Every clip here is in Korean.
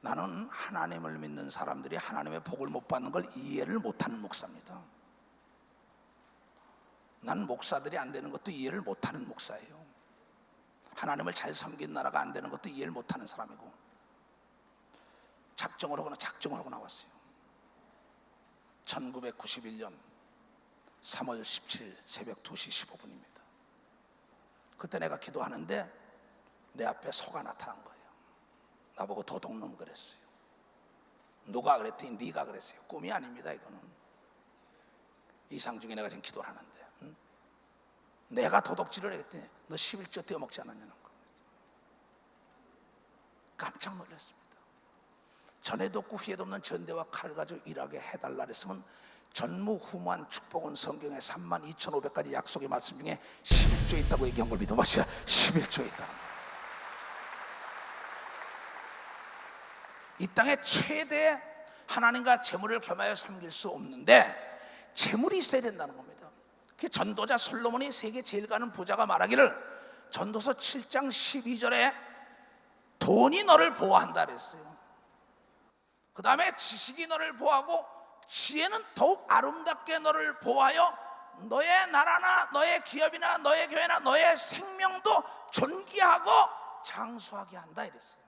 나는 하나님을 믿는 사람들이 하나님의 복을 못 받는 걸 이해를 못하는 목사입니다. 나는 목사들이 안 되는 것도 이해를 못하는 목사예요. 하나님을 잘 섬긴 나라가 안 되는 것도 이해를 못하는 사람이고, 작정을 하고 나왔어요. 1991년 3월 17일 새벽 2시 15분입니다. 그때 내가 기도하는데 내 앞에 소가 나타난 거예요. 나보고 도둑놈 그랬어요. 누가 그랬더니 네가 그랬어요. 꿈이 아닙니다. 이거는 이상 중에 내가 지금 기도를 하는데, 내가 도둑질을 했더니 너 11조 떼어먹지 않았냐는 거. 깜짝 놀랐습니다. 전에도 없고 후에도 없는 전대와 칼을 가지고 일하게 해달라 그랬으면 전무후무한 축복은 성경에 32,500가지 약속의 말씀 중에 11조에 있다고 얘기한 걸 믿어보시라. 11조에 있다는 거예요. 이 땅의 최대 하나님과 재물을 겸하여 섬길 수 없는데 재물이 있어야 된다는 겁니다. 그 전도자 솔로몬이 세계 제일 가는 부자가 말하기를, 전도서 7장 12절에 돈이 너를 보호한다 그랬어요. 그 다음에 지식이 너를 보호하고 지혜는 더욱 아름답게 너를 보호하여 너의 나라나 너의 기업이나 너의 교회나 너의 생명도 존귀하고 장수하게 한다 이랬어요.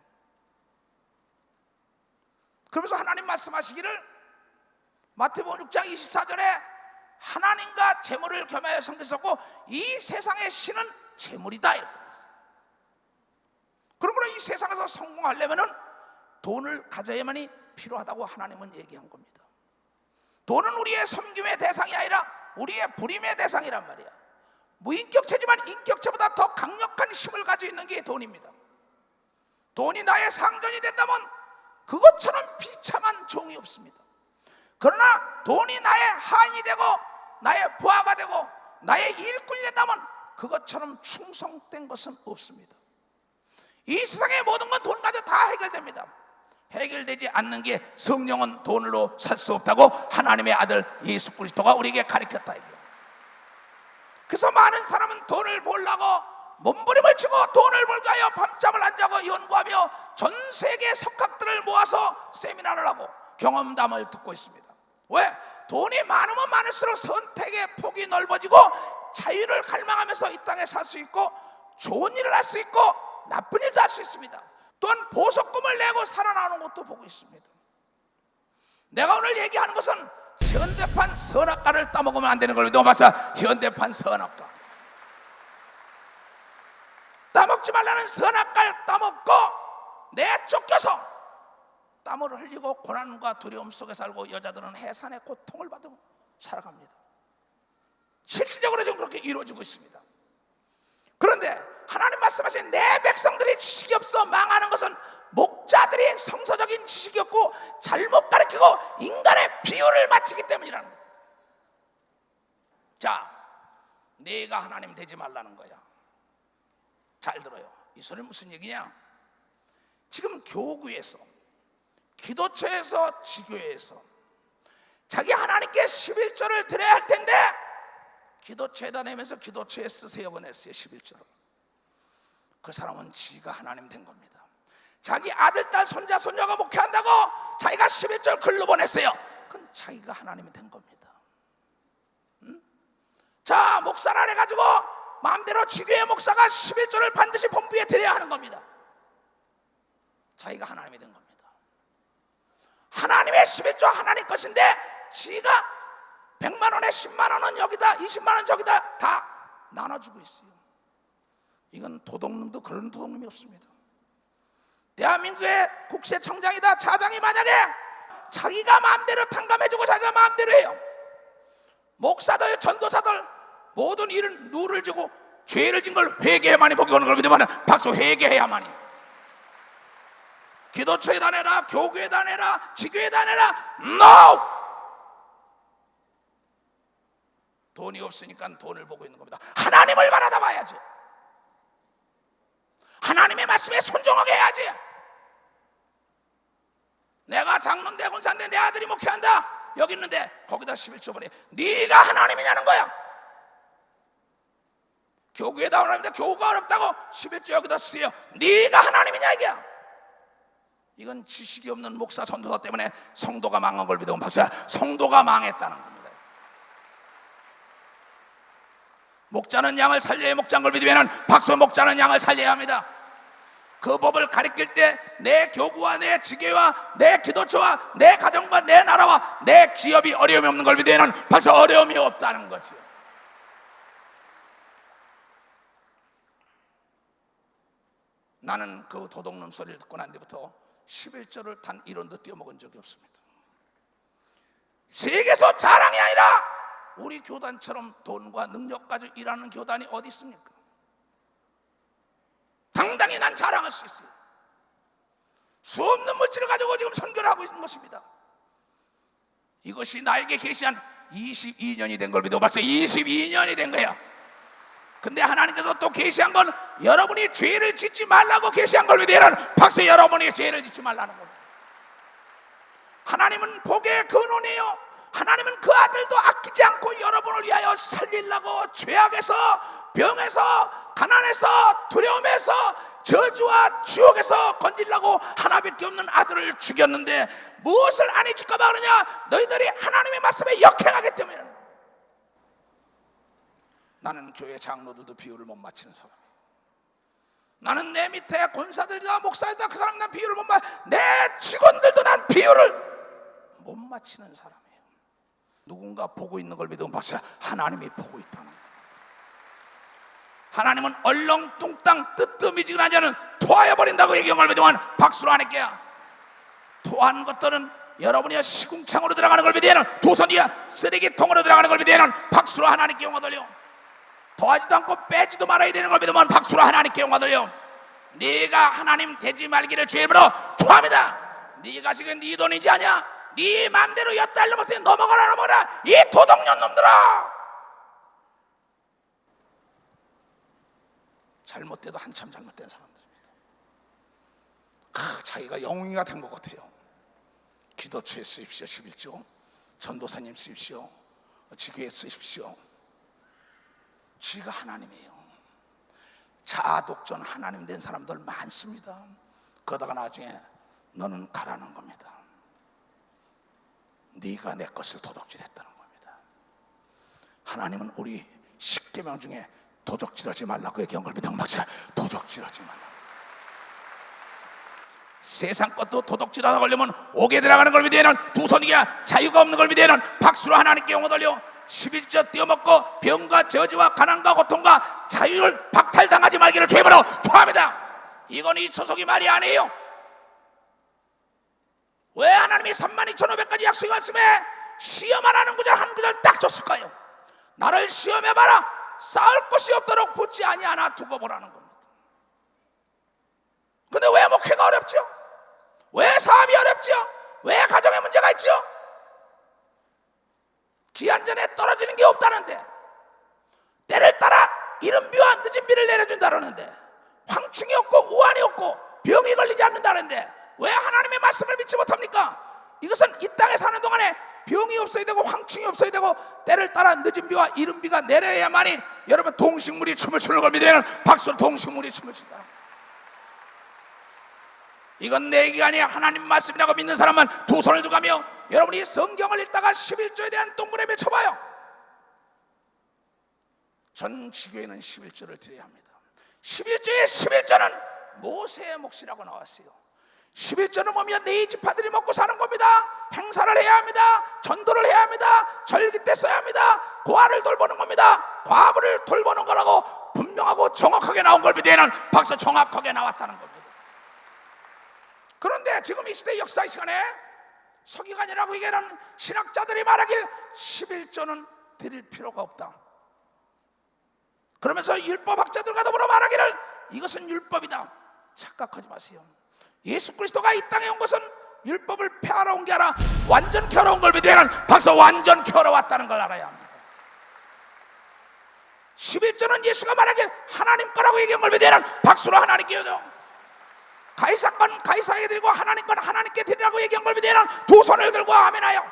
그러면서 하나님 말씀하시기를, 마태복음 6장 24절에 하나님과 재물을 겸하여 섬겼었고 이 세상의 신은 재물이다 이렇게 됐어요. 그러므로 이 세상에서 성공하려면 돈을 가져야만이 필요하다고 하나님은 얘기한 겁니다. 돈은 우리의 섬김의 대상이 아니라 우리의 부림의 대상이란 말이야. 무인격체지만 인격체보다 더 강력한 힘을 가지고 있는 게 돈입니다. 돈이 나의 상전이 된다면 그것처럼 비참한 종이 없습니다. 그러나 돈이 나의 하인이 되고 나의 부하가 되고 나의 일꾼이 된다면 그것처럼 충성된 것은 없습니다. 이 세상의 모든 건 돈 가지고 다 해결됩니다. 해결되지 않는 게 성령은 돈으로 살 수 없다고 하나님의 아들 예수 그리스도가 우리에게 가르쳤다 이거예요. 그래서 많은 사람은 돈을 벌려고 몸부림을 치고 돈을 벌기 위하여 밤잠을 안 자고 연구하며 전 세계 석학들을 모아서 세미나를 하고 경험담을 듣고 있습니다. 왜? 돈이 많으면 많을수록 선택의 폭이 넓어지고 자유를 갈망하면서 이 땅에 살 수 있고 좋은 일을 할 수 있고 나쁜 일도 할 수 있습니다. 또한 보석금을 내고 살아나는 것도 보고 있습니다. 내가 오늘 얘기하는 것은 현대판 선악과를 따먹으면 안 되는 걸 믿어봐서, 현대판 선악과 따먹지 말라는 선악과를 따먹고 내쫓겨서 땀을 흘리고 고난과 두려움 속에 살고 여자들은 해산의 고통을 받으며 살아갑니다. 실질적으로 지금 그렇게 이루어지고 있습니다. 그런데 하나님 말씀하신 내 백성들이 지식이 없어 망하는 것은 목자들이 성서적인 지식이 없고 잘못 가르치고 인간의 비유를 맞추기 때문이라는 거예요. 자, 네가 하나님 되지 말라는 거야. 잘 들어요. 이 소리는 무슨 얘기냐? 지금 교구에서, 기도처에서, 지교회에서 자기 하나님께 11조를 드려야 할 텐데 기도처에다 내면서 기도처에 쓰세요 보냈어요. 11조를. 그 사람은 지가 하나님 된 겁니다. 자기 아들, 딸, 손자, 손녀가 목회한다고 자기가 11조를 글로 보냈어요. 그건 자기가 하나님이 된 겁니다. 자, 목사라 해가지고 마음대로 지교회 목사가 11조를 반드시 본부에 드려야 하는 겁니다. 자기가 하나님이 된 겁니다. 하나님의 11조 하나님 것인데 지가 100만 원에 10만 원은 여기다, 20만 원 저기다 다 나눠주고 있어요. 이건 도둑놈도 그런 도둑놈이 없습니다. 대한민국의 국세청장이다 차장이 만약에 자기가 마음대로 탕감해주고 자기가 마음대로 해요. 목사들, 전도사들 모든 일은 누를 주고 죄를 진 걸 회개해야만이 복이 오는 걸 믿으면 박수. 회개해야만이. 기도처에 다내라, 교구에 다내라, 지교에 다내라. NO! 돈이 없으니까 돈을 보고 있는 겁니다. 하나님을 바라다 봐야지. 하나님의 말씀에 순종하게 해야지. 내가 장로인데 대군사인데 내 아들이 목회한다 여기 있는데 거기다 11조 보내. 네가 하나님이냐는 거야. 교구에다 하나님인데 교구가 어렵다고 11조 여기다 쓰세요. 네가 하나님이냐 이게야. 이건 지식이 없는 목사 전도사 때문에 성도가 망한 걸 믿으면 박수야. 성도가 망했다는 겁니다. 목자는 양을 살려야 목자인 걸 믿으면 박수. 목자는 양을 살려야 합니다. 그 법을 가르칠 때 내 교구와 내 지교와 내 기도처와 내 가정과 내 나라와 내 기업이 어려움이 없는 걸 믿으면 박수. 어려움이 없다는 거죠. 나는 그 도둑놈 소리를 듣고 난 뒤부터 11조를 단 1원도 떼어먹은 적이 없습니다. 세계에서 자랑이 아니라 우리 교단처럼 돈과 능력 가지고 일하는 교단이 어디 있습니까? 당당히 난 자랑할 수 있어요. 수없는 물질을 가지고 지금 선교를 하고 있는 것입니다. 이것이 나에게 계시한 22년이 된 걸 믿어 봤어요. 22년이 된 거야. 근데 하나님께서 또 계시한 건 여러분이 죄를 짓지 말라고 계시한 걸 믿으면 박수. 여러분이 죄를 짓지 말라는 겁니다. 하나님은 복의 근원이에요. 하나님은 그 아들도 아끼지 않고 여러분을 위하여 살리려고 죄악에서, 병에서, 가난에서, 두려움에서, 저주와 지옥에서 건지려고 하나밖에 없는 아들을 죽였는데 무엇을 안 해줄까 봐 그러냐? 너희들이 하나님의 말씀에 역행하기 때문에. 나는 교회 장로들도 비율을 못 맞추는 사람이에요. 나는 내 밑에 권사들이다 목사들이다 그 사람 난 비율을 못 내 직원들도 난 비율을 못 맞추는 사람이에요. 누군가 보고 있는 걸 믿으면 박수야. 하나님이 보고 있다는 거예요. 하나님은 얼렁뚱땅 뜨뜻미지근하지 않은 토하여버린다고 얘기한 걸 믿으면 박수로 하니까. 토한 것들은 여러분이 시궁창으로 들어가는 걸 믿으면 도선이야 쓰레기통으로 들어가는 걸 믿으면 박수로 하나님께 영광 돌려. 더하지도 않고 빼지도 말아야 되는 걸 믿으면 박수로 하나님께 영광 돌려. 네가 하나님 되지 말기를 주의 이름으로 토합니다. 네가 지금 네 돈이지 않냐? 네 맘대로 엿달 넘었으니 넘어가라 이 도둑년 놈들아. 잘못돼도 한참 잘못된 사람들입니다. 자기가 영웅이가 된 것 같아요. 기도처에 쓰십시오 11조, 전도사님 쓰십시오, 지교에 쓰십시오. 지가 하나님이에요. 자아독존 하나님 된 사람들 많습니다. 그러다가 나중에 너는 가라는 겁니다. 네가 내 것을 도둑질했다는 겁니다. 하나님은 우리 10계명 중에 도적질하지 말라고 얘기한 걸 믿으면 막자. 도적질하지 말라. 세상 것도 도둑질하다 걸리면 옥에 들어가는 걸 믿으면 두 손이야 자유가 없는 걸 믿으면 박수로 하나님께 영광 돌려. 11조 떼어먹고 병과 저주와 가난과 고통과 자유를 박탈당하지 말기를 죄물어 토합니다. 이건 이 소속이 말이 아니에요. 왜 하나님이 32,500가지 약속이 왔음에 시험 안 하는 구절 한 구절 딱 줬을까요? 나를 시험해봐라. 쌓을 것이 없도록 붙지 아니하나 두고 보라는 겁니다. 근데 왜 목회가 어렵죠? 왜 사업이 어렵죠? 왜 가정에 문제가 있죠? 기한 전에 떨어지는 게 없다는데, 때를 따라 이른 비와 늦은 비를 내려준다는데, 황충이 없고 우환이 없고 병이 걸리지 않는다는데 왜 하나님의 말씀을 믿지 못합니까? 이것은 이 땅에 사는 동안에 병이 없어야 되고 황충이 없어야 되고 때를 따라 늦은 비와 이른 비가 내려야만이 여러분 동식물이 춤을 추는 걸 믿으면 박수로 동식물이 춤을 춘다. 이건 내 얘기가 아니야. 하나님 말씀이라고 믿는 사람만 두 손을 두가며 여러분이 성경을 읽다가 11조에 대한 동그라미 쳐봐요. 전 지교에는 11조를 드려야 합니다. 11조의 11조는 모세의 몫이라고 나왔어요. 11조는 뭐면 네 지파들이 먹고 사는 겁니다. 행사를 해야 합니다. 전도를 해야 합니다. 절기 때 써야 합니다. 고아를 돌보는 겁니다. 과부를 돌보는 거라고 분명하고 정확하게 나온 걸 믿으면 박수. 정확하게 나왔다는 겁니다. 그런데 지금 이 시대 역사의 시간에 서기관이라고 얘기하는 신학자들이 말하길 11조는 드릴 필요가 없다. 그러면서 율법학자들과 더불어 말하기를 이것은 율법이다. 착각하지 마세요. 예수 그리스도가 이 땅에 온 것은 율법을 폐하러 온 게 아니라 완전케 하러 온 걸 믿으면 박수. 완전케 하러 왔다는 걸 알아야 합니다. 11조는 예수가 말하길 하나님 거라고 얘기한 걸 믿으면 박수로 하나님께 드려. 가이사 건 가이사에게 드리고 하나님 건 하나님께 드리라고 얘기한 걸 믿으면 두 손을 들고 아멘하여.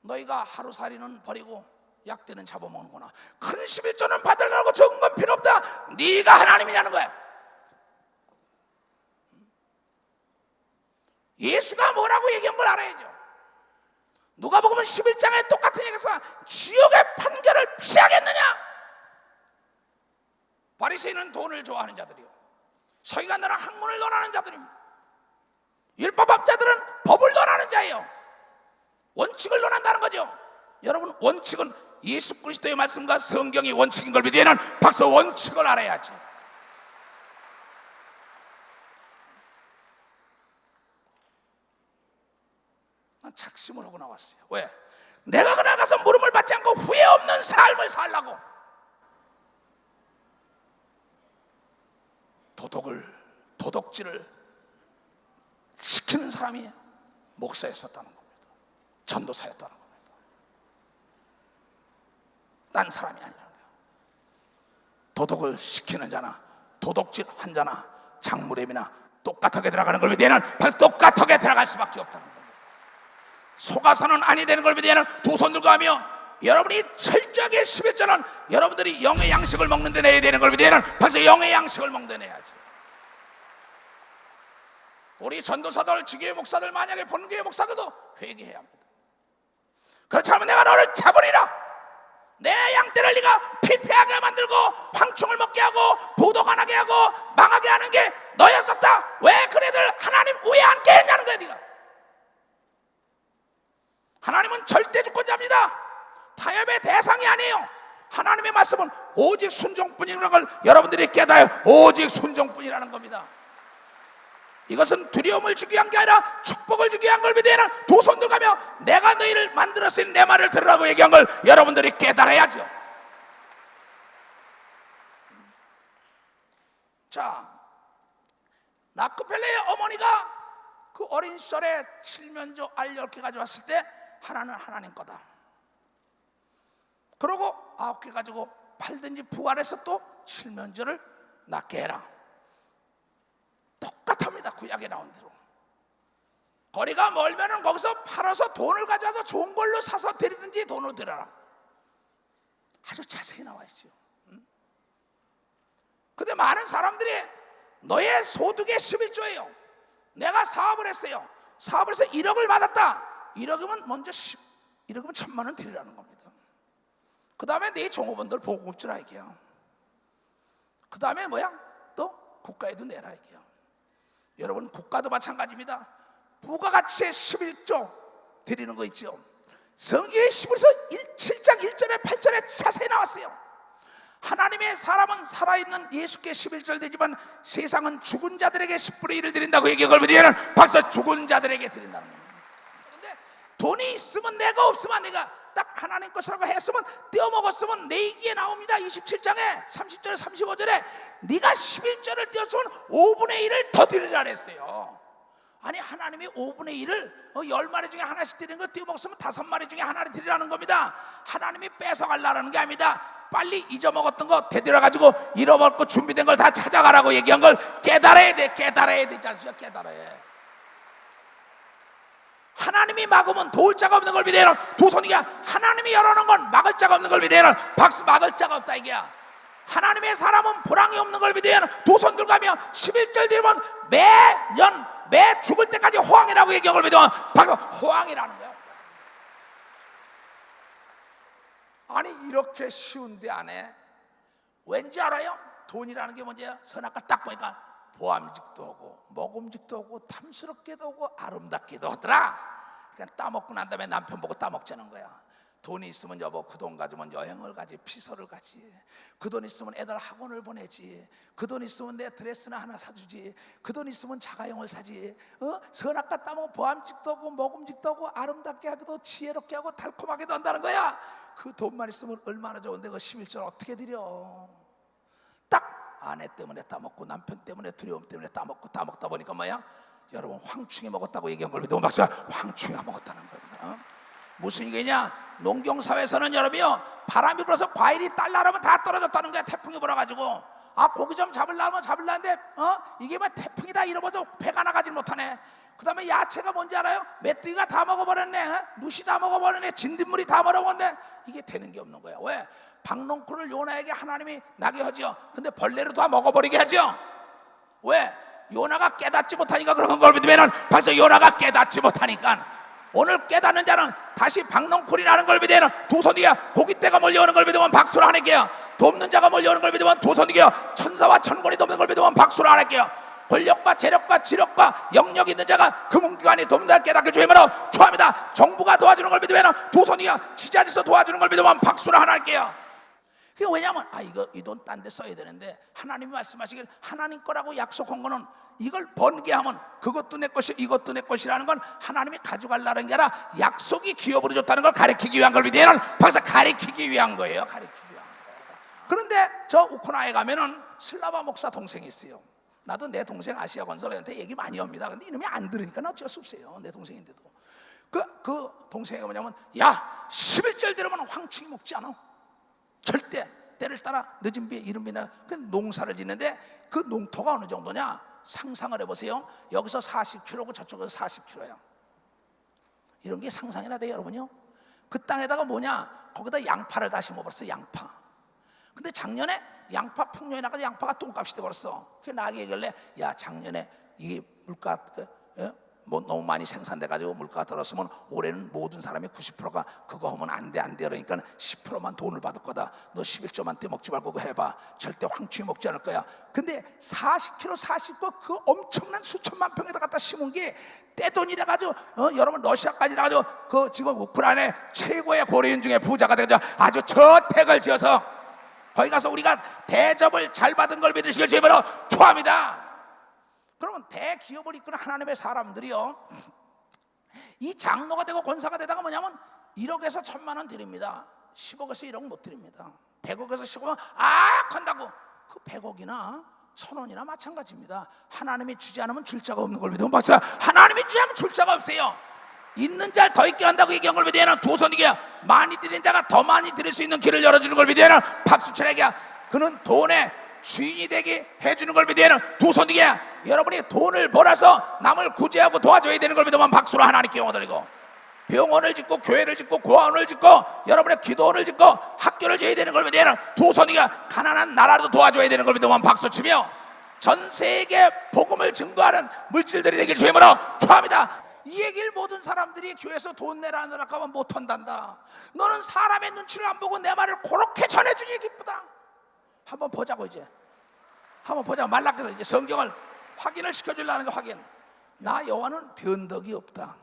너희가 하루살이는 버리고 약대는 잡아먹는구나. 큰 11조는 받으려고 적은 건 필요 없다. 네가 하나님이냐는 거야. 예수가 뭐라고 얘기한 걸 알아야죠. 누가복음 11장에 똑같은 얘기에서 지옥의 판결을 피하겠느냐? 바리새인은 돈을 좋아하는 자들이요, 서기관들은 학문을 논하는 자들입니다. 율법학자들은 법을 논하는 자예요. 원칙을 논한다는 거죠. 여러분, 원칙은 예수 그리스도의 말씀과 성경이 원칙인 걸 믿으면 박수, 원칙을 알아야지. 난 작심을 하고 나왔어요. 왜? 내가 그날 가서 물음을 받지 않고 후회 없는 삶을 살라고. 도덕질을 시키는 사람이 목사였었다는 겁니다. 전도사였다는 겁니다. 딴 사람이 아니라는 거예요. 도덕을 시키는 자나 도덕질 한 자나 장무렘이나 똑같하게 들어가는 걸 믿으면 똑같하게 들어갈 수밖에 없다는 겁니다. 속아서는 아니 되는 걸 믿으면 두 손 들고 하며, 여러분이 철저하게 11절은 여러분들이 영의 양식을 먹는 데 내야 되는 걸 믿으면 벌써 영의 양식을 먹는 데 내야지. 우리 전도사들, 지교회 목사들, 만약에 본교회 목사들도 회개해야 합니다. 그렇지 않으면 내가 너를 잡으리라. 내 양떼를 네가 피폐하게 만들고 황충을 먹게 하고 부도 안 하게 하고 망하게 하는 게 너였었다. 왜 그네들 하나님 우애 앉게 했냐는 거야. 네가. 하나님은 절대 주권자입니다. 타협의 대상이 아니에요. 하나님의 말씀은 오직 순종뿐이라는 걸 여러분들이 깨달아요. 오직 순종뿐이라는 겁니다. 이것은 두려움을 주기 위한 게 아니라 축복을 주기 위한 걸 믿으면 두 손 들가며 내가 너희를 만들었으니 내 말을 들으라고 얘기한 걸 여러분들이 깨달아야죠. 자, 라크펠레의 어머니가 그 어린 시절에 칠면조 알 10개 가져왔을 때 하나는 하나님 거다. 그러고 9개 가지고 팔든지 부활해서 또 칠면조를 낳게 해라. 똑같합니다. 구약에 나온 대로. 거리가 멀면은 거기서 팔아서 돈을 가져와서 좋은 걸로 사서 드리든지 돈을 드려라. 아주 자세히 나와 있죠. 근데 많은 사람들이 너의 소득의 11조예요. 내가 사업을 했어요. 사업을 해서 1억을 받았다. 1억이면 먼저 1억이면 1,000만 원 드리라는 겁니다. 그 다음에 네 종업원들 보고 주라 이게요. 그 다음에 뭐야? 또 국가에도 내라 이게요. 여러분, 국가도 마찬가지입니다. 부가가치의 11조 드리는 거 있죠. 성경의 11서 7장 1절에 8절에 자세히 나왔어요. 하나님의 사람은 살아있는 예수께 11절 되지만 세상은 죽은 자들에게 10분의 1을 드린다고 얘기한 걸 보면 벌써 죽은 자들에게 드린다는 거예요. 그런데 돈이 있으면 내가, 없으면 내가, 딱 하나님 것이라고 했으면 떼어먹었으면 내기에 나옵니다. 27장에 30절에 35절에 네가 11절을 떼었으면 5분의 1을 더 드리라 그랬어요. 아니, 하나님이 5분의 1을 10마리 중에 하나씩 드리는 걸 떼어먹었으면 5마리 중에 하나를 드리라는 겁니다. 하나님이 뺏어가려는 게 아닙니다. 빨리 잊어먹었던 거 되돌아가지고 잃어먹고 준비된 걸 다 찾아가라고 얘기한 걸 깨달아야 돼. 깨달아야 되지 않습니까? 깨달아야 해. 하나님이 막으면 도울 자가 없는 걸 믿어요. 두 손이야. 하나님이 열어놓은 건 막을 자가 없는 걸 믿어요. 박수, 막을 자가 없다 이게야. 하나님의 사람은 불황이 없는 걸 믿어요. 두 손 들고 가며 11절 드리면 매년 매 죽을 때까지 호황이라고 얘기한 걸 믿으면 바로 호황이라는 거야. 아니, 이렇게 쉬운데 안에 왠지 알아요? 돈이라는 게 뭔지요? 선악과 딱 보니까 보암직도 하고 먹음직도 하고 탐스럽게도 하고 아름답기도 하더라. 그냥 따먹고 난 다음에 남편 보고 따먹자는 거야. 돈이 있으면 여보 그 돈 가지면 여행을 가지, 피서를 가지. 그 돈 있으면 애들 학원을 보내지. 그 돈 있으면 내 드레스나 하나 사주지. 그 돈 있으면 자가용을 사지. 선악과 따먹고 보암직도 하고 먹음직도 하고 아름답게 하기도 지혜롭게 하고 달콤하게도 한다는 거야. 그 돈만 있으면 얼마나 좋은데 그 11절 어떻게 드려? 딱 아내 때문에 따먹고 남편 때문에 두려움 때문에 따먹다 보니까 뭐야? 여러분, 황충이 먹었다고 얘기한 걸 믿으면 박사, 황충이가 먹었다는 겁니다. 무슨 얘기냐? 농경사회에서는 여러분이요, 바람이 불어서 과일이 딸나라면 다 떨어졌다는 거야. 태풍이 불어가지고. 고기 좀 잡으려는데 이게 뭐 태풍이다 이러면서 배가 나가지 못하네. 그 다음에 야채가 뭔지 알아요? 메뚜기가 다 먹어버렸네. 누시 다 먹어버렸네. 진딧물이 다 먹어버렸네. 이게 되는 게 없는 거야. 왜? 박농쿨을 요나에게 하나님이 나게 하죠. 근데 벌레로 다 먹어버리게 하죠. 왜? 요나가 깨닫지 못하니까 그런 걸 믿으면 벌써 요나가 깨닫지 못하니까 오늘 깨닫는 자는 다시 박농쿨이 나는 걸 믿으면 두 손 위에 고깃대가 몰려오는 걸 믿으면 박수를 안 할게요. 돕는 자가 몰려오는 걸 믿으면 두 손 위에 천사와 천군이 돕는 걸 믿으면 박수를 안 할게요. 권력과 재력과 지력과 영역 있는 자가 금융기관이 돕는 자를 깨닫게 주임으로 축하합니다. 정부가 도와주는 걸 믿으면 두 손 위에 지자체에서 도와주는 걸 믿으면 박수를 안 할게요. 그게 왜냐면 이거 이 돈 딴 데 써야 되는데 하나님이 말씀하시길 하나님 거라고 약속한 거는 이걸 번게 하면 그것도 내 것이 이것도 내 것이라는 건 하나님이 가져가려는 게 아니라 약속이 기업으로 줬다는 걸 가리키기 위한 걸 믿으면 벌써 가리키기 위한 거예요. 가리키기 위한 거예요. 그런데 저 우크라이나에 가면은 슬라바 목사 동생이 있어요. 나도 내 동생 아시아 건설한테 얘기 많이 합니다. 근데 이놈이 안 들으니까 어쩔 수 없어요. 내 동생인데도 그 동생이 뭐냐면 야 11절 들으면 황충이 먹지 않아. 절대 때를 따라 늦은 비에 이른 비나 그 농사를 짓는데 그 농토가 어느 정도냐 상상을 해보세요. 여기서 40km고 저쪽에서 40km야. 이런 게 상상이나 돼요 여러분요. 그 땅에다가 뭐냐 거기다 양파를 다 심어버렸어. 양파. 근데 작년에 양파 풍년이 나가서 양파가 똥값이 돼버렸어. 그래서 나에게 얘기할래 야 작년에 이게 물가 뭐 너무 많이 생산돼가지고 물가가 떨어졌으면 올해는 모든 사람이 90%가 그거 하면 안 돼 그러니까 10%만 돈을 받을 거다. 너 11조만 떼먹지 말고 그거 해봐. 절대 황충이 먹지 않을 거야. 근데 40kg 40거 그 엄청난 수천만 평에다 갖다 심은 게 떼돈이 돼가지고 여러분 러시아까지 나가지고 그 지금 우크라이나의 최고의 고려인 중에 부자가 돼가지고 아주 저택을 지어서 거기 가서 우리가 대접을 잘 받은 걸 믿으시길 주님으로 축하합니다. 그러면 대기업을 이끄는 하나님의 사람들이요 이 장로가 되고 권사가 되다가 뭐냐면 1억에서 1,000만 원 드립니다. 10억에서 1억 못 드립니다. 100억에서 10억은 한다고 그 100억이나 1,000원이나 마찬가지입니다. 하나님이 주지 않으면 줄 자가 없는 걸 믿으면 박수. 하나님이 주지 않으면 줄 자가 없어요. 있는 자를 더 있게 한다고 얘기한 걸 믿으면 두 손 이게 많이 드린 자가 더 많이 드릴 수 있는 길을 열어주는 걸 믿으면 박수 쳐내기야. 그는 돈의 주인이 되게 해주는 걸 믿으면 두 손 뒤에 여러분이 돈을 벌어서 남을 구제하고 도와줘야 되는 걸 믿으면 박수로 하나님께 영광 돌리고 병원을 짓고 교회를 짓고 고아원을 짓고 여러분의 기도원을 짓고 학교를 지어야 되는 걸 믿으면 두 손 뒤에 가난한 나라도 도와줘야 되는 걸 믿으면 박수 치며 전 세계 복음을 증거하는 물질들이 되길 주임으로 축하합니다. 이 얘기를 모든 사람들이 교회에서 돈 내라 하느라 하면 못한단다. 너는 사람의 눈치를 안 보고 내 말을 그렇게 전해주니 기쁘다. 한번 보자고 이제 한번 보자고 말라께서 이제 성경을 확인을 시켜주려는 거 확인. 나 여호와는 변덕이 없다.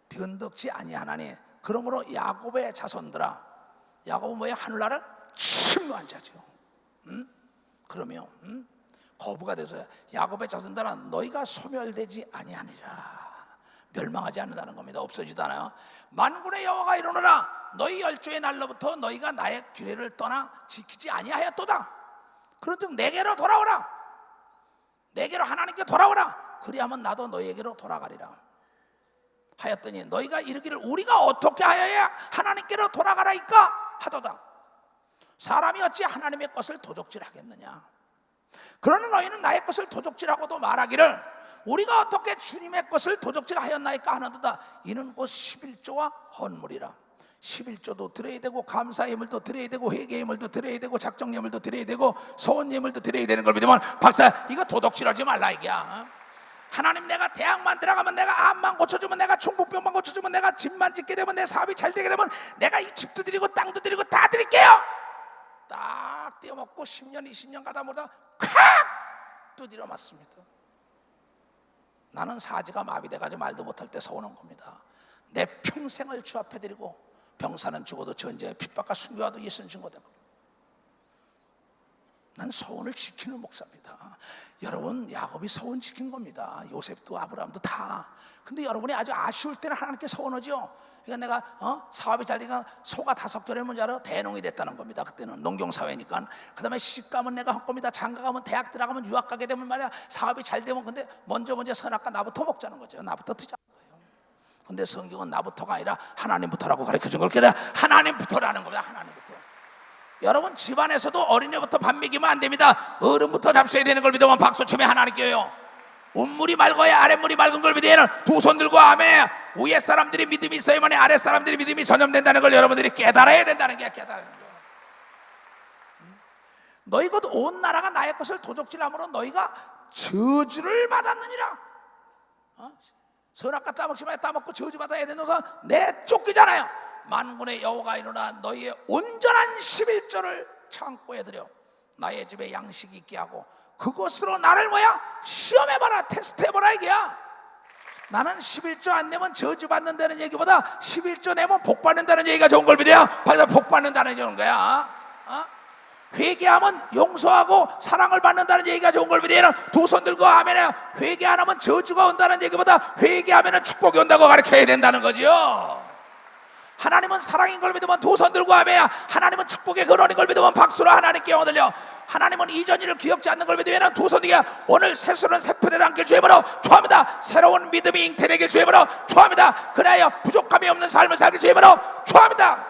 변덕지 아니하나니 그러므로 야곱의 자손들아 야곱은 뭐야 하늘나라를 침노한 자죠. 그러면 거부가 돼서 야곱의 자손들아 너희가 소멸되지 아니하니라. 멸망하지 않는다는 겁니다. 없어지도 않아요. 만군의 여호와가 이르노라 너희 열조의 날로부터 너희가 나의 규례를 떠나 지키지 아니하였도다. 그런즉 내게로 돌아오라. 내게로 하나님께 돌아오라. 그리하면 나도 너희에게로 돌아가리라 하였더니 너희가 이르기를 우리가 어떻게 하여야 하나님께로 돌아가라이까 하도다. 사람이 어찌 하나님의 것을 도적질하겠느냐. 그러나 너희는 나의 것을 도적질하고도 말하기를 우리가 어떻게 주님의 것을 도적질하였나이까 하는도다. 이는 곧 11조와 헌물이라. 11조도 드려야 되고 감사의 예물도 드려야 되고 회개의 예물도 드려야 되고 작정 예물도 드려야 되고 소원 예물도 드려야 되는 걸 믿으면 박사 이거 도둑질하지 말라 이게야. 하나님 내가 대학만 들어가면 내가 암만 고쳐주면 내가 충북병만 고쳐주면 내가 집만 짓게 되면 내 사업이 잘 되게 되면 내가 이 집도 드리고 땅도 드리고 다 드릴게요. 딱 떼어먹고 10년 20년 가다 보다 콱 두드려 맞습니다. 나는 사지가 마비돼가지고 말도 못할 때 서운한 겁니다. 내 평생을 주 앞에 드리고 병사는 죽어도 전쟁에 핍박과 순교와도 예수는 증거된 겁니다. 난 서원을 지키는 목사입니다. 여러분 야곱이 서원 지킨 겁니다. 요셉도 아브라함도 다. 근데 여러분이 아주 아쉬울 때는 하나님께 서원하죠. 그러니까 내가 사업이 잘 되니까 소가 5개를 문자로 대농이 됐다는 겁니다. 그때는 농경사회니까. 그 다음에 시집가면 내가 할 겁니다. 장가가면 대학 들어가면 유학 가게 되면 말이야 사업이 잘 되면 근데 먼저 선악과 나부터 먹자는 거죠. 나부터 드자는 거예요. 근데 성경은 나부터가 아니라 하나님부터라고 가르쳐준 걸 깨달아. 하나님부터라는 겁니다. 하나님부터. 여러분 집안에서도 어린애부터 밥 먹이면 안 됩니다. 어른부터 잡숴야 되는 걸 믿으면 박수 치며 하나님께요. 운물이 맑아야 아랫물이 맑은 걸 믿으면 두 손 들고 아멘. 위에 사람들이 믿음이 있어야만 아래 사람들이 믿음이 전염된다는 걸 여러분들이 깨달아야 된다는 게 깨달아야 돼요. 너희 곧 온 나라가 나의 것을 도적질함으로 너희가 저주를 받았느니라. 선악과 따먹지마. 따먹고 저주받아야 되는 것은 내 쫓기잖아요. 만군의 여호와가 일어나 너희의 온전한 11조를 창고에 들여 나의 집에 양식이 있게 하고 그것으로 나를 뭐야? 시험해봐라. 테스트해봐라 이게야. 나는 11조 안 내면 저주받는다는 얘기보다 11조 내면 복받는다는 얘기가 좋은 걸 믿어요. 바로 복받는다는 얘기가 좋은 거야. 회개하면 용서하고 사랑을 받는다는 얘기가 좋은 걸 믿어요. 두 손 들고 아멘해요. 회개 안 하면 저주가 온다는 얘기보다 회개하면 축복이 온다고 가르쳐야 된다는 거지요. 하나님은 사랑인 걸 믿으면 두 손 들고 아멘해요. 하나님은 축복의 근원인 걸 믿으면 박수로 하나님께 영을 들려. 하나님은 이전 일을 기억지 않는 걸 믿으면 두 손 들게 오늘 새수는 새풀에 담길 주임으로 축복합니다. 새로운 믿음이 잉태되길 주임으로 축복합니다. 그래야 부족함이 없는 삶을 살길 주임으로 축복합니다.